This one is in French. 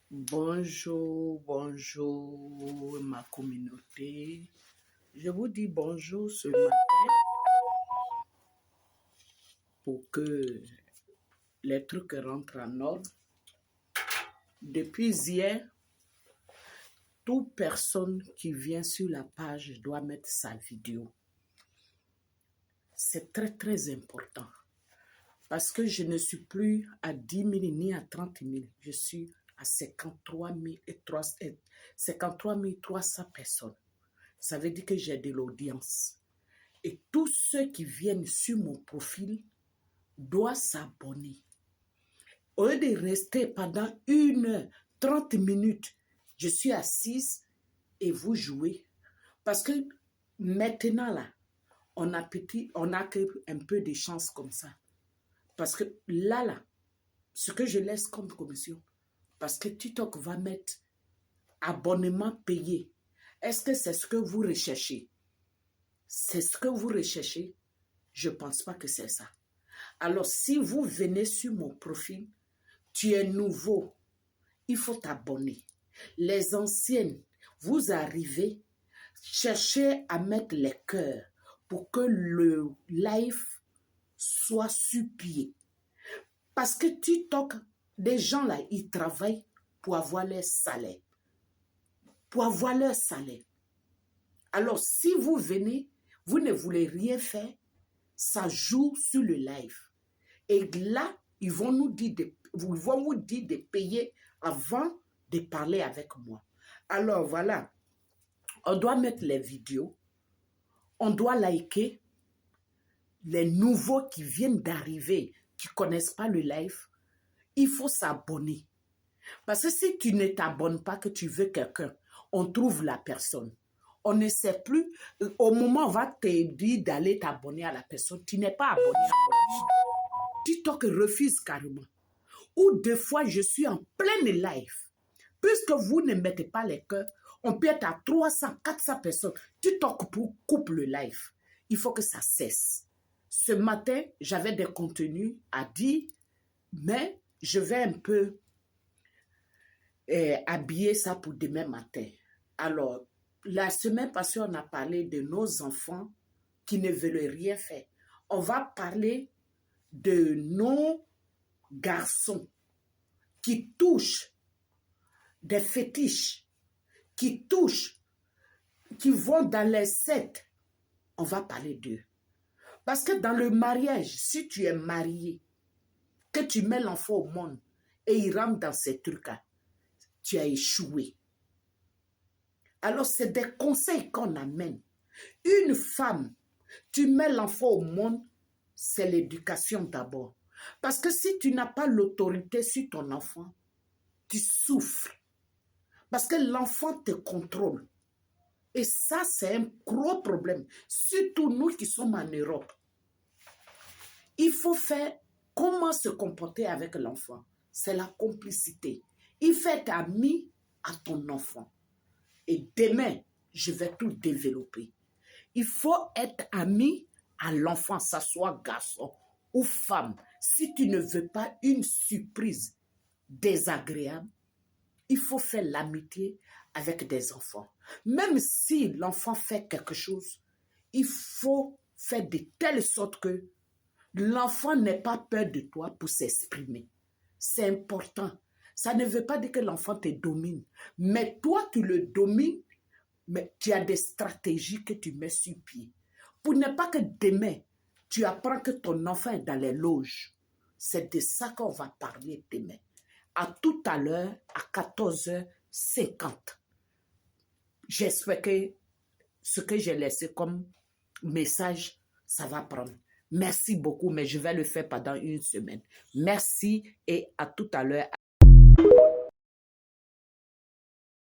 Bonjour, bonjour ma communauté. Je vous dis bonjour ce matin pour que les trucs rentrent en ordre. Depuis hier, toute personne qui vient sur la page doit mettre sa vidéo. C'est très important parce que je ne suis plus à 10 000 ni à 30 000. Je suis à 53 300 personnes. Ça veut dire que j'ai de l'audience. Et tous ceux qui viennent sur mon profil doivent s'abonner. Au lieu de rester pendant 1 heure, 30 minutes, je suis assise et vous jouez. Parce que maintenant, là, on a un peu de chance comme ça. Parce que là, ce que je laisse comme commission, parce que TikTok va mettre abonnement payé. Est-ce que c'est ce que vous recherchez? C'est ce que vous recherchez? Je ne pense pas que c'est ça. Alors, si vous venez sur mon profil, tu es nouveau, il faut t'abonner. Les anciennes, vous arrivez, cherchez à mettre les cœurs pour que le live soit sur pied. Parce que TikTok, des gens là, ils travaillent pour avoir leur salaire. Pour avoir leur salaire. Alors, si vous venez, vous ne voulez rien faire, ça joue sur le live. Et là, ils vont vous dire de payer avant de parler avec moi. Alors, voilà. On doit mettre les vidéos. On doit liker. Les nouveaux qui viennent d'arriver, qui ne connaissent pas le live, il faut s'abonner. Parce que si tu ne t'abonnes pas, que tu veux quelqu'un, on trouve la personne. On ne sait plus. Au moment où on va te dire d'aller t'abonner à la personne, tu n'es pas abonné à moi. TikTok refuse carrément. Ou des fois, je suis en plein live. Puisque vous ne mettez pas les cœurs, on peut être à 300, 400 personnes. TikTok coupe le live. Il faut que ça cesse. Ce matin, j'avais des contenus à dire, mais je vais un peu habiller ça pour demain matin. Alors, la semaine passée, on a parlé de nos enfants qui ne veulent rien faire. On va parler de nos garçons qui touchent des fétiches, qui vont dans les sectes. On va parler d'eux. Parce que dans le mariage, si tu es marié, que tu mets l'enfant au monde et il rentre dans ces trucs-là, tu as échoué. Alors, c'est des conseils qu'on amène. Une femme, tu mets l'enfant au monde, c'est l'éducation d'abord. Parce que si tu n'as pas l'autorité sur ton enfant, tu souffres. Parce que l'enfant te contrôle. Et ça, c'est un gros problème. Surtout nous qui sommes en Europe. Il faut faire comment se comporter avec l'enfant. C'est la complicité. Il faut être ami à ton enfant. Et demain, je vais tout développer. Il faut être ami à l'enfant, ça soit garçon ou femme. Si tu ne veux pas une surprise désagréable, il faut faire l'amitié avec des enfants. Même si l'enfant fait quelque chose, il faut faire de telle sorte que l'enfant n'ait pas peur de toi pour s'exprimer. C'est important. Ça ne veut pas dire que l'enfant te domine. Mais toi, tu le domines, mais tu as des stratégies que tu mets sur pied. Pour ne pas que demain, tu apprends que ton enfant est dans les loges. C'est de ça qu'on va parler demain. À tout à l'heure, à 14h50. J'espère que ce que j'ai laissé comme message, ça va prendre. Merci beaucoup, mais je vais le faire pendant 1 semaine. Merci et à tout à l'heure.